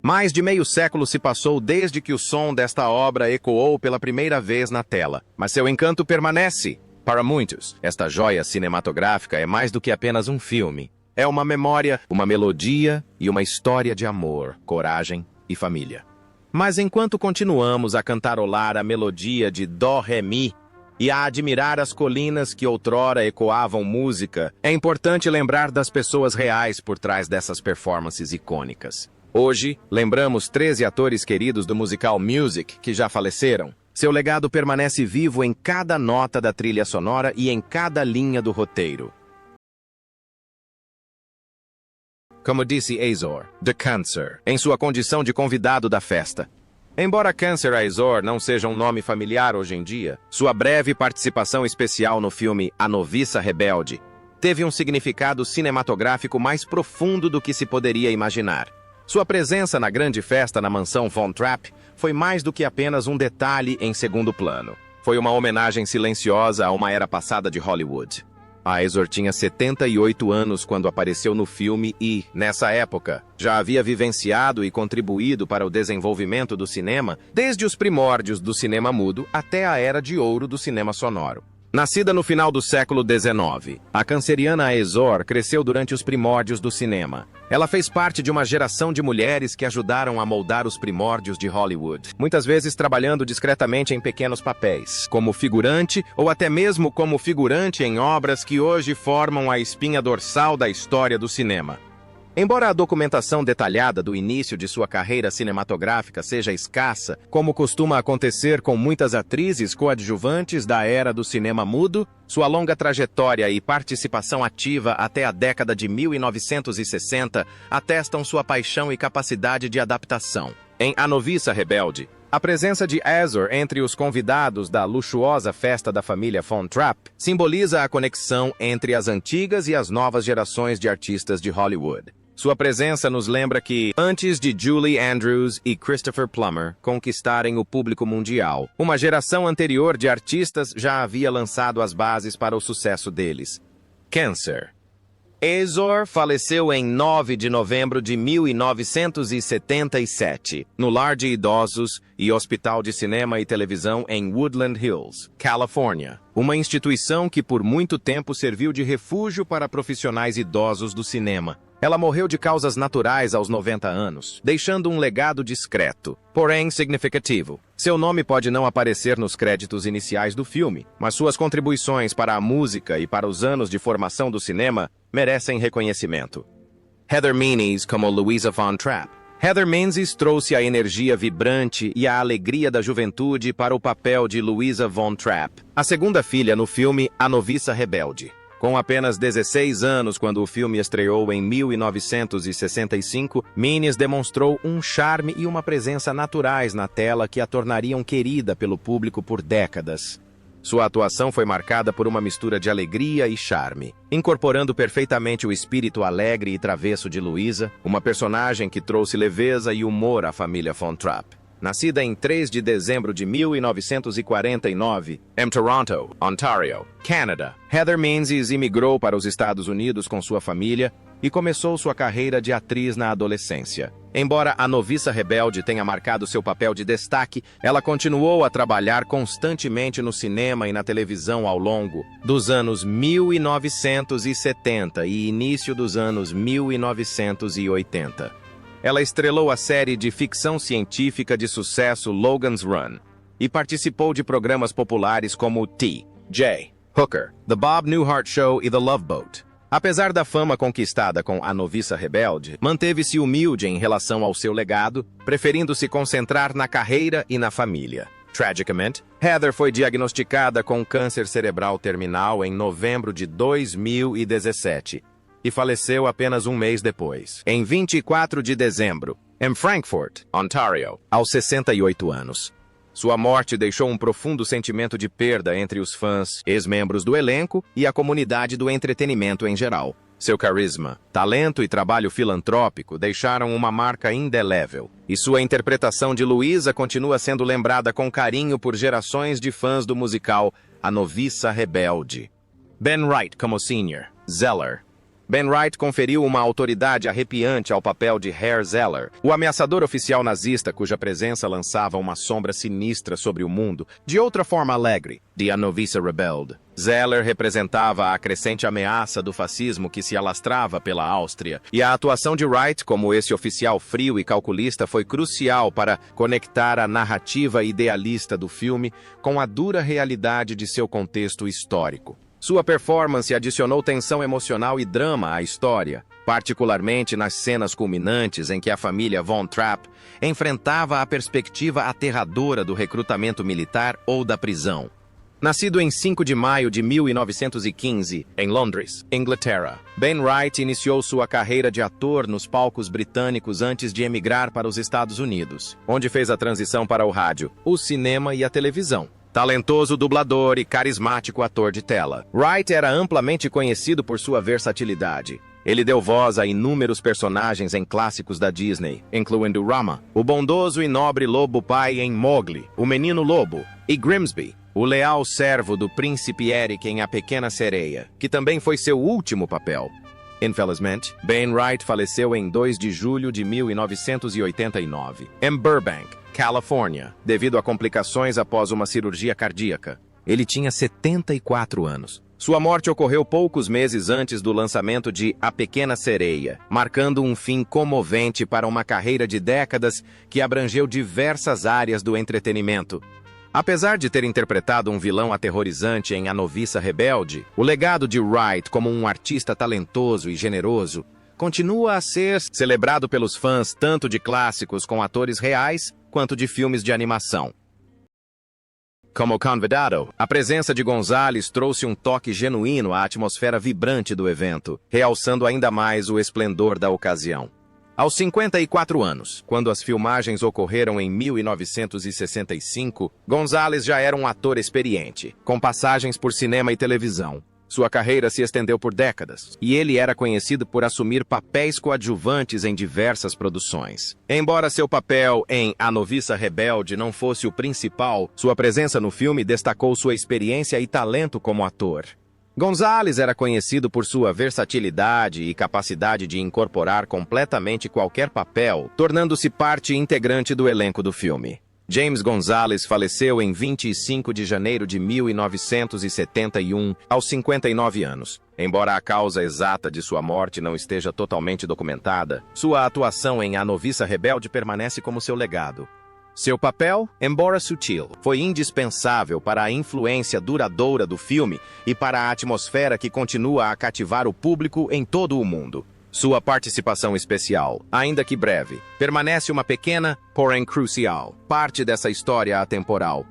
Mais de meio século se passou desde que o som desta obra ecoou pela primeira vez na tela, mas seu encanto permanece. Para muitos, esta joia cinematográfica é mais do que apenas um filme. É uma memória, uma melodia e uma história de amor, coragem e família. Mas enquanto continuamos a cantarolar a melodia de Dó, Ré, Mi e a admirar as colinas que outrora ecoavam música, é importante lembrar das pessoas reais por trás dessas performances icônicas. Hoje, lembramos 13 atores queridos do musical Music que já faleceram. Seu legado permanece vivo em cada nota da trilha sonora e em cada linha do roteiro. Como disse Azor, The Cancer, em sua condição de convidado da festa. Embora Cancer Azor não seja um nome familiar hoje em dia, sua breve participação especial no filme A Noviça Rebelde teve um significado cinematográfico mais profundo do que se poderia imaginar. Sua presença na grande festa na mansão Von Trapp foi mais do que apenas um detalhe em segundo plano. Foi uma homenagem silenciosa a uma era passada de Hollywood. Azor tinha 78 anos quando apareceu no filme e, nessa época, já havia vivenciado e contribuído para o desenvolvimento do cinema desde os primórdios do cinema mudo até a era de ouro do cinema sonoro. Nascida no final do século XIX, a canceriana Azor cresceu durante os primórdios do cinema. Ela fez parte de uma geração de mulheres que ajudaram a moldar os primórdios de Hollywood, muitas vezes trabalhando discretamente em pequenos papéis, como figurante ou até mesmo como figurante em obras que hoje formam a espinha dorsal da história do cinema. Embora a documentação detalhada do início de sua carreira cinematográfica seja escassa, como costuma acontecer com muitas atrizes coadjuvantes da era do cinema mudo, sua longa trajetória e participação ativa até a década de 1960 atestam sua paixão e capacidade de adaptação. Em A Noviça Rebelde, a presença de Azor entre os convidados da luxuosa festa da família Von Trapp simboliza a conexão entre as antigas e as novas gerações de artistas de Hollywood. Sua presença nos lembra que, antes de Julie Andrews e Christopher Plummer conquistarem o público mundial, uma geração anterior de artistas já havia lançado as bases para o sucesso deles. Cancer. Azor faleceu em 9 de novembro de 1977, no Lar de Idosos e Hospital de Cinema e Televisão em Woodland Hills, Califórnia, uma instituição que por muito tempo serviu de refúgio para profissionais idosos do cinema. Ela morreu de causas naturais aos 90 anos, deixando um legado discreto, porém significativo. Seu nome pode não aparecer nos créditos iniciais do filme, mas suas contribuições para a música e para os anos de formação do cinema merecem reconhecimento. Heather Menzies como Louisa Von Trapp. Heather Menzies trouxe a energia vibrante e a alegria da juventude para o papel de Louisa Von Trapp, a segunda filha no filme A Noviça Rebelde. Com apenas 16 anos quando o filme estreou em 1965, Menzies demonstrou um charme e uma presença naturais na tela que a tornariam querida pelo público por décadas. Sua atuação foi marcada por uma mistura de alegria e charme, incorporando perfeitamente o espírito alegre e travesso de Louisa, uma personagem que trouxe leveza e humor à família Von Trapp. Nascida em 3 de dezembro de 1949, em Toronto, Ontario, Canadá, Heather Menzies imigrou para os Estados Unidos com sua família e começou sua carreira de atriz na adolescência. Embora A Noviça Rebelde tenha marcado seu papel de destaque, ela continuou a trabalhar constantemente no cinema e na televisão ao longo dos anos 1970 e início dos anos 1980. Ela estrelou a série de ficção científica de sucesso Logan's Run e participou de programas populares como T. J. Hooker, The Bob Newhart Show e The Love Boat. Apesar da fama conquistada com A Noviça Rebelde, manteve-se humilde em relação ao seu legado, preferindo se concentrar na carreira e na família. Tragicamente, Heather foi diagnosticada com câncer cerebral terminal em novembro de 2017. E faleceu apenas um mês depois, em 24 de dezembro, em Frankfurt, Ontario, aos 68 anos. Sua morte deixou um profundo sentimento de perda entre os fãs, ex-membros do elenco e a comunidade do entretenimento em geral. Seu carisma, talento e trabalho filantrópico deixaram uma marca indelével, e sua interpretação de Louisa continua sendo lembrada com carinho por gerações de fãs do musical A Noviça Rebelde. Ben Wright como Sr. Zeller. Ben Wright conferiu uma autoridade arrepiante ao papel de Herr Zeller, o ameaçador oficial nazista cuja presença lançava uma sombra sinistra sobre o mundo, de outra forma alegre, de A Noviça Rebelde. Zeller representava a crescente ameaça do fascismo que se alastrava pela Áustria, e a atuação de Wright como esse oficial frio e calculista foi crucial para conectar a narrativa idealista do filme com a dura realidade de seu contexto histórico. Sua performance adicionou tensão emocional e drama à história, particularmente nas cenas culminantes em que a família Von Trapp enfrentava a perspectiva aterradora do recrutamento militar ou da prisão. Nascido em 5 de maio de 1915, em Londres, Inglaterra, Ben Wright iniciou sua carreira de ator nos palcos britânicos antes de emigrar para os Estados Unidos, onde fez a transição para o rádio, o cinema e a televisão. Talentoso dublador e carismático ator de tela, Wright era amplamente conhecido por sua versatilidade. Ele deu voz a inúmeros personagens em clássicos da Disney, incluindo Rama, o bondoso e nobre lobo pai em Mowgli, o menino lobo, e Grimsby, o leal servo do príncipe Eric em A Pequena Sereia, que também foi seu último papel. Infelizmente, Ben Wright faleceu em 2 de julho de 1989, em Burbank, Califórnia, devido a complicações após uma cirurgia cardíaca. Ele tinha 74 anos. Sua morte ocorreu poucos meses antes do lançamento de A Pequena Sereia, marcando um fim comovente para uma carreira de décadas que abrangeu diversas áreas do entretenimento. Apesar de ter interpretado um vilão aterrorizante em A Noviça Rebelde, o legado de Wright como um artista talentoso e generoso continua a ser celebrado pelos fãs tanto de clássicos com atores reais quanto de filmes de animação. Como convidado, a presença de González trouxe um toque genuíno à atmosfera vibrante do evento, realçando ainda mais o esplendor da ocasião. Aos 54 anos, quando as filmagens ocorreram em 1965, González já era um ator experiente, com passagens por cinema e televisão. Sua carreira se estendeu por décadas, e ele era conhecido por assumir papéis coadjuvantes em diversas produções. Embora seu papel em A Noviça Rebelde não fosse o principal, sua presença no filme destacou sua experiência e talento como ator. González era conhecido por sua versatilidade e capacidade de incorporar completamente qualquer papel, tornando-se parte integrante do elenco do filme. James González faleceu em 25 de janeiro de 1971, aos 59 anos. Embora a causa exata de sua morte não esteja totalmente documentada, sua atuação em A Noviça Rebelde permanece como seu legado. Seu papel, embora sutil, foi indispensável para a influência duradoura do filme e para a atmosfera que continua a cativar o público em todo o mundo. Sua participação especial, ainda que breve, permanece uma pequena, porém crucial, parte dessa história atemporal.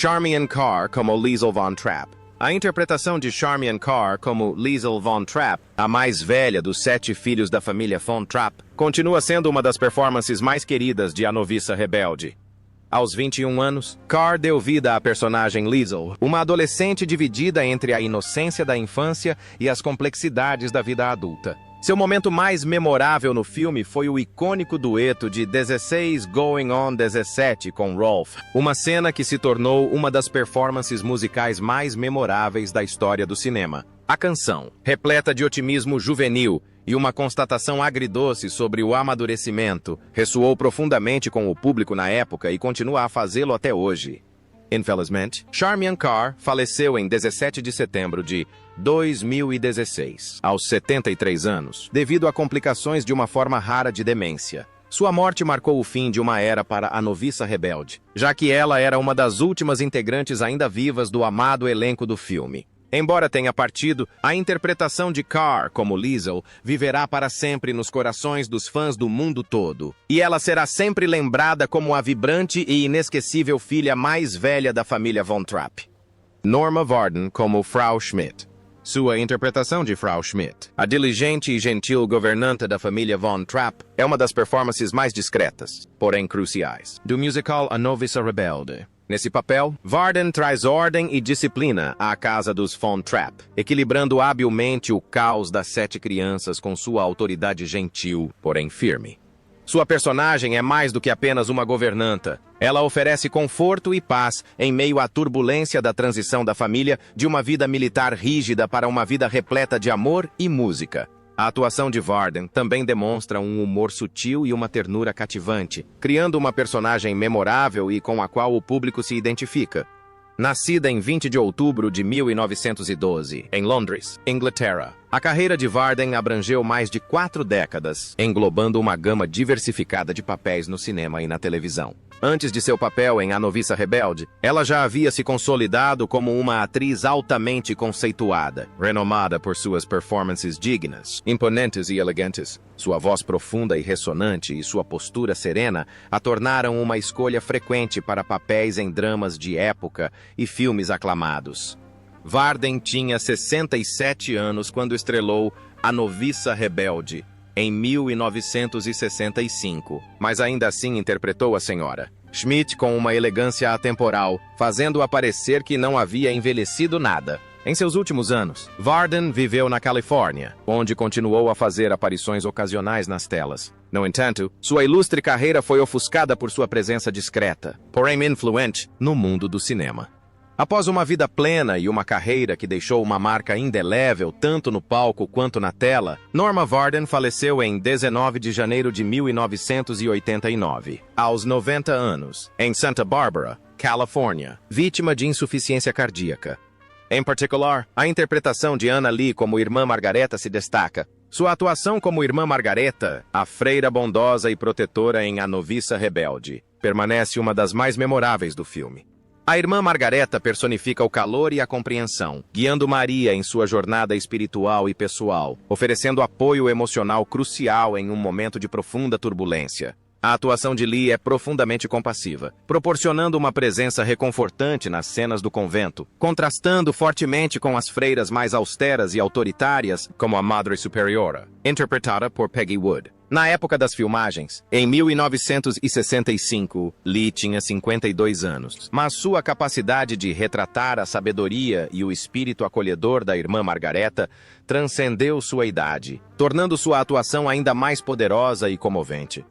Charmian Carr como Liesl Von Trapp. A interpretação de Charmian Carr como Liesl Von Trapp, a mais velha dos 7 filhos da família Von Trapp, continua sendo uma das performances mais queridas de A Noviça Rebelde. Aos 21 anos, Carr deu vida à personagem Liesl, uma adolescente dividida entre a inocência da infância e as complexidades da vida adulta. Seu momento mais memorável no filme foi o icônico dueto de 16 Going on 17 com Rolf, uma cena que se tornou uma das performances musicais mais memoráveis da história do cinema. A canção, repleta de otimismo juvenil e uma constatação agridoce sobre o amadurecimento, ressoou profundamente com o público na época e continua a fazê-lo até hoje. Infelizmente, Charmian Carr faleceu em 17 de setembro de 2016, aos 73 anos, devido a complicações de uma forma rara de demência. Sua morte marcou o fim de uma era para A Noviça Rebelde, já que ela era uma das últimas integrantes ainda vivas do amado elenco do filme. Embora tenha partido, a interpretação de Carr como Liesl viverá para sempre nos corações dos fãs do mundo todo. E ela será sempre lembrada como a vibrante e inesquecível filha mais velha da família Von Trapp. Norma Varden como Frau Schmidt. Sua interpretação de Frau Schmidt, a diligente e gentil governanta da família Von Trapp, é uma das performances mais discretas, porém cruciais, do musical A Noviça Rebelde. Nesse papel, Varden traz ordem e disciplina à casa dos Von Trapp, equilibrando habilmente o caos das 7 crianças com sua autoridade gentil, porém firme. Sua personagem é mais do que apenas uma governanta. Ela oferece conforto e paz em meio à turbulência da transição da família de uma vida militar rígida para uma vida repleta de amor e música. A atuação de Varden também demonstra um humor sutil e uma ternura cativante, criando uma personagem memorável e com a qual o público se identifica. Nascida em 20 de outubro de 1912, em Londres, Inglaterra, a carreira de Varden abrangeu mais de 4 décadas, englobando uma gama diversificada de papéis no cinema e na televisão. Antes de seu papel em A Noviça Rebelde, ela já havia se consolidado como uma atriz altamente conceituada, renomada por suas performances dignas, imponentes e elegantes. Sua voz profunda e ressonante e sua postura serena a tornaram uma escolha frequente para papéis em dramas de época e filmes aclamados. Varden tinha 67 anos quando estrelou A Noviça Rebelde, em 1965, mas ainda assim interpretou a senhora Schmidt com uma elegância atemporal, fazendo-a parecer que não havia envelhecido nada. Em seus últimos anos, Varden viveu na Califórnia, onde continuou a fazer aparições ocasionais nas telas. No entanto, sua ilustre carreira foi ofuscada por sua presença discreta, porém influente, no mundo do cinema. Após uma vida plena e uma carreira que deixou uma marca indelével tanto no palco quanto na tela, Norma Varden faleceu em 19 de janeiro de 1989, aos 90 anos, em Santa Barbara, Califórnia, vítima de insuficiência cardíaca. Em particular, a interpretação de Anna Lee como Irmã Margareta se destaca. Sua atuação como Irmã Margareta, a freira bondosa e protetora em A Noviça Rebelde, permanece uma das mais memoráveis do filme. A Irmã Margareta personifica o calor e a compreensão, guiando Maria em sua jornada espiritual e pessoal, oferecendo apoio emocional crucial em um momento de profunda turbulência. A atuação de Lee é profundamente compassiva, proporcionando uma presença reconfortante nas cenas do convento, contrastando fortemente com as freiras mais austeras e autoritárias, como a Madre Superiora, interpretada por Peggy Wood. Na época das filmagens, em 1965, Lee tinha 52 anos, mas sua capacidade de retratar a sabedoria e o espírito acolhedor da Irmã Margareta transcendeu sua idade, tornando sua atuação ainda mais poderosa e comovente.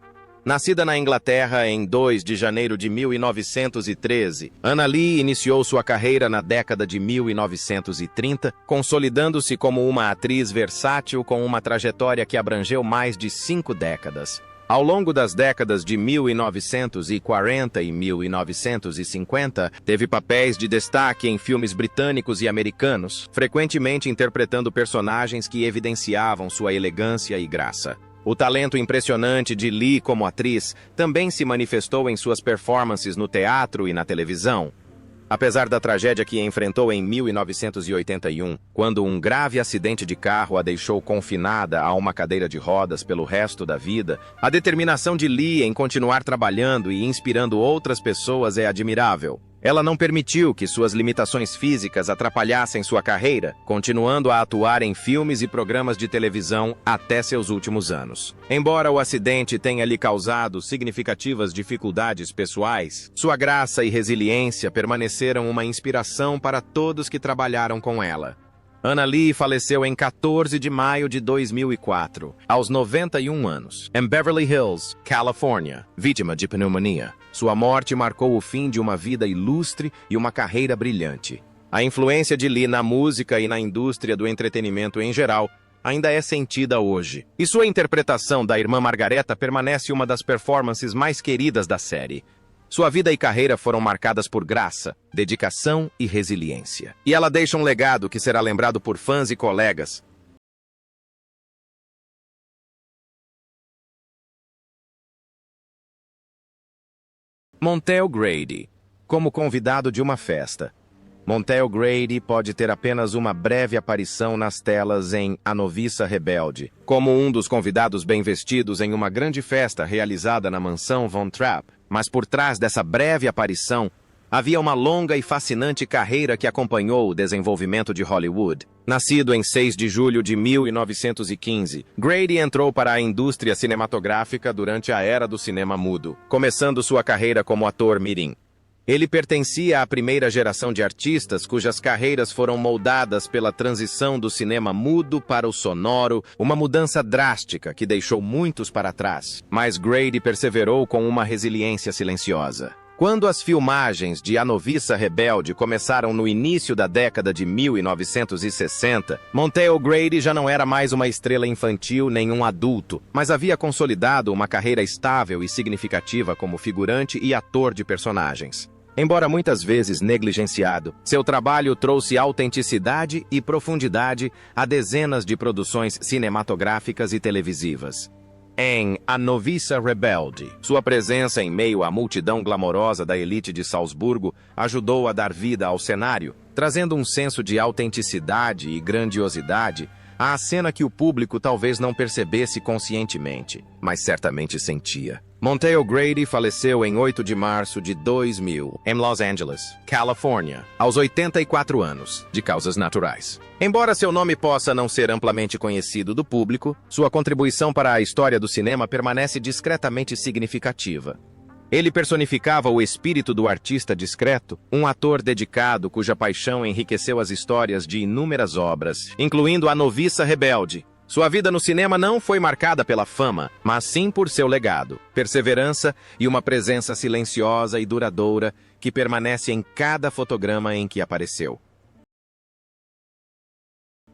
Nascida na Inglaterra em 2 de janeiro de 1913, Anna Lee iniciou sua carreira na década de 1930, consolidando-se como uma atriz versátil com uma trajetória que abrangeu mais de 5 décadas. Ao longo das décadas de 1940 e 1950, teve papéis de destaque em filmes britânicos e americanos, frequentemente interpretando personagens que evidenciavam sua elegância e graça. O talento impressionante de Lee como atriz também se manifestou em suas performances no teatro e na televisão. Apesar da tragédia que enfrentou em 1981, quando um grave acidente de carro a deixou confinada a uma cadeira de rodas pelo resto da vida, a determinação de Lee em continuar trabalhando e inspirando outras pessoas é admirável. Ela não permitiu que suas limitações físicas atrapalhassem sua carreira, continuando a atuar em filmes e programas de televisão até seus últimos anos. Embora o acidente tenha lhe causado significativas dificuldades pessoais, sua graça e resiliência permaneceram uma inspiração para todos que trabalharam com ela. Anna Lee faleceu em 14 de maio de 2004, aos 91 anos, em Beverly Hills, Califórnia, vítima de pneumonia. Sua morte marcou o fim de uma vida ilustre e uma carreira brilhante. A influência de Lee na música e na indústria do entretenimento em geral ainda é sentida hoje, e sua interpretação da Irmã Margareta permanece uma das performances mais queridas da série. Sua vida e carreira foram marcadas por graça, dedicação e resiliência. E ela deixa um legado que será lembrado por fãs e colegas. Montel Grady, como convidado de uma festa. Montel Grady pode ter apenas uma breve aparição nas telas em A Noviça Rebelde, como um dos convidados bem vestidos em uma grande festa realizada na mansão Von Trapp. Mas por trás dessa breve aparição, Havia uma longa e fascinante carreira que acompanhou o desenvolvimento de Hollywood. Nascido em 6 de julho de 1915, Grady entrou para a indústria cinematográfica durante a era do cinema mudo, começando sua carreira como ator mirim. Ele pertencia à primeira geração de artistas cujas carreiras foram moldadas pela transição do cinema mudo para o sonoro, uma mudança drástica que deixou muitos para trás. Mas Grady perseverou com uma resiliência silenciosa. Quando as filmagens de A Noviça Rebelde começaram no início da década de 1960, Montel Grady já não era mais uma estrela infantil nem um adulto, mas havia consolidado uma carreira estável e significativa como figurante e ator de personagens. Embora muitas vezes negligenciado, seu trabalho trouxe autenticidade e profundidade a dezenas de produções cinematográficas e televisivas. Em A Noviça Rebelde, sua presença em meio à multidão glamourosa da elite de Salzburgo ajudou a dar vida ao cenário, trazendo um senso de autenticidade e grandiosidade à cena que o público talvez não percebesse conscientemente, mas certamente sentia. Montel Grady faleceu em 8 de março de 2000, em Los Angeles, Califórnia, aos 84 anos, de causas naturais. Embora seu nome possa não ser amplamente conhecido do público, sua contribuição para a história do cinema permanece discretamente significativa. Ele personificava o espírito do artista discreto, um ator dedicado cuja paixão enriqueceu as histórias de inúmeras obras, incluindo A Noviça Rebelde. Sua vida no cinema não foi marcada pela fama, mas sim por seu legado, perseverança e uma presença silenciosa e duradoura que permanece em cada fotograma em que apareceu.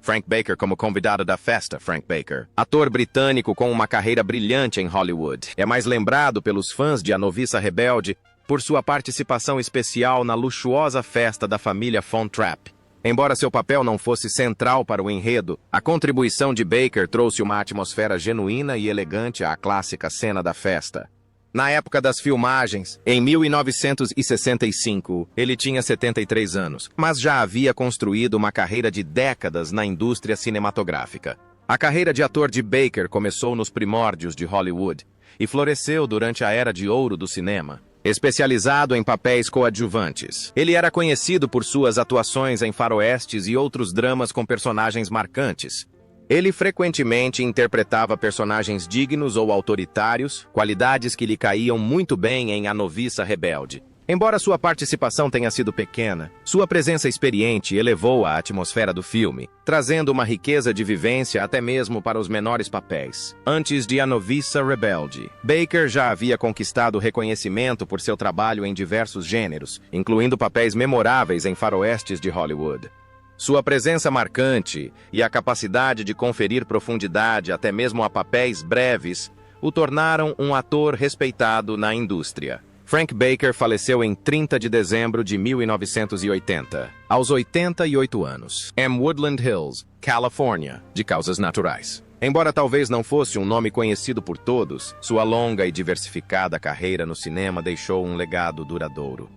Frank Baker como convidado da festa. Frank Baker, ator britânico com uma carreira brilhante em Hollywood, é mais lembrado pelos fãs de A Noviça Rebelde por sua participação especial na luxuosa festa da família Von Trapp. Embora seu papel não fosse central para o enredo, a contribuição de Baker trouxe uma atmosfera genuína e elegante à clássica cena da festa. Na época das filmagens, em 1965, ele tinha 73 anos, mas já havia construído uma carreira de décadas na indústria cinematográfica. A carreira de ator de Baker começou nos primórdios de Hollywood e floresceu durante a era de ouro do cinema. Especializado em papéis coadjuvantes, ele era conhecido por suas atuações em faroestes e outros dramas com personagens marcantes. Ele frequentemente interpretava personagens dignos ou autoritários, qualidades que lhe caíam muito bem em A Noviça Rebelde. Embora sua participação tenha sido pequena, sua presença experiente elevou a atmosfera do filme, trazendo uma riqueza de vivência até mesmo para os menores papéis. Antes de A Noviça Rebelde, Baker já havia conquistado reconhecimento por seu trabalho em diversos gêneros, incluindo papéis memoráveis em faroestes de Hollywood. Sua presença marcante e a capacidade de conferir profundidade até mesmo a papéis breves o tornaram um ator respeitado na indústria. Frank Baker faleceu em 30 de dezembro de 1980, aos 88 anos, em Woodland Hills, Califórnia, de causas naturais. Embora talvez não fosse um nome conhecido por todos, sua longa e diversificada carreira no cinema deixou um legado duradouro.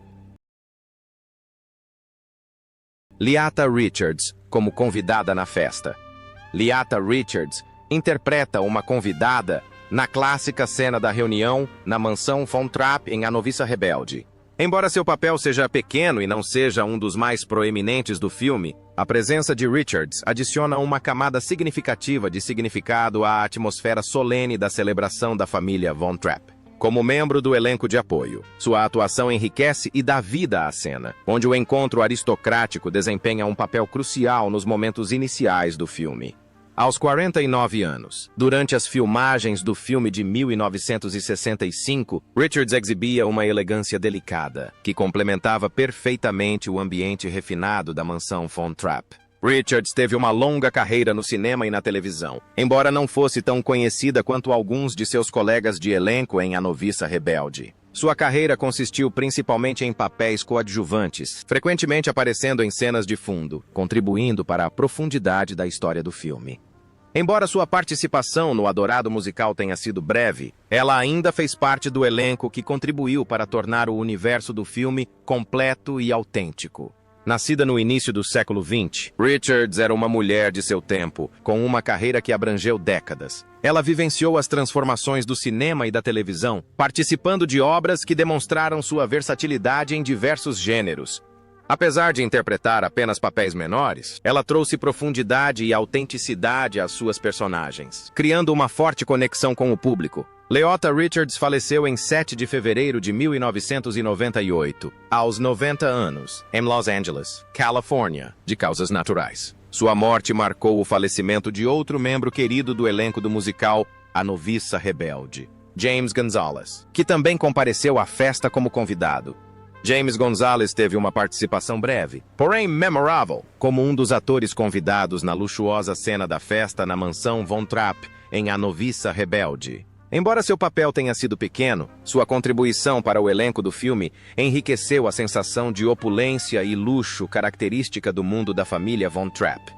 Leatha Richards, como convidada na festa. Leatha Richards interpreta uma convidada na clássica cena da reunião na mansão Von Trapp em A Noviça Rebelde. Embora seu papel seja pequeno e não seja um dos mais proeminentes do filme, a presença de Richards adiciona uma camada significativa de significado à atmosfera solene da celebração da família Von Trapp. Como membro do elenco de apoio, sua atuação enriquece e dá vida à cena, onde o encontro aristocrático desempenha um papel crucial nos momentos iniciais do filme. Aos 49 anos, durante as filmagens do filme de 1965, Richards exibia uma elegância delicada, que complementava perfeitamente o ambiente refinado da mansão Von Trapp. Richards teve uma longa carreira no cinema e na televisão, embora não fosse tão conhecida quanto alguns de seus colegas de elenco em A Noviça Rebelde. Sua carreira consistiu principalmente em papéis coadjuvantes, frequentemente aparecendo em cenas de fundo, contribuindo para a profundidade da história do filme. Embora sua participação no adorado musical tenha sido breve, ela ainda fez parte do elenco que contribuiu para tornar o universo do filme completo e autêntico. Nascida no início do século XX, Richards era uma mulher de seu tempo, com uma carreira que abrangeu décadas. Ela vivenciou as transformações do cinema e da televisão, participando de obras que demonstraram sua versatilidade em diversos gêneros. Apesar de interpretar apenas papéis menores, ela trouxe profundidade e autenticidade às suas personagens, criando uma forte conexão com o público. Leota Richards faleceu em 7 de fevereiro de 1998, aos 90 anos, em Los Angeles, Califórnia, de causas naturais. Sua morte marcou o falecimento de outro membro querido do elenco do musical A Noviça Rebelde, James Gonzalez, que também compareceu à festa como convidado. James Gonzalez teve uma participação breve, porém memorável, como um dos atores convidados na luxuosa cena da festa na mansão Von Trapp, em A Noviça Rebelde. Embora seu papel tenha sido pequeno, sua contribuição para o elenco do filme enriqueceu a sensação de opulência e luxo característica do mundo da família Von Trapp.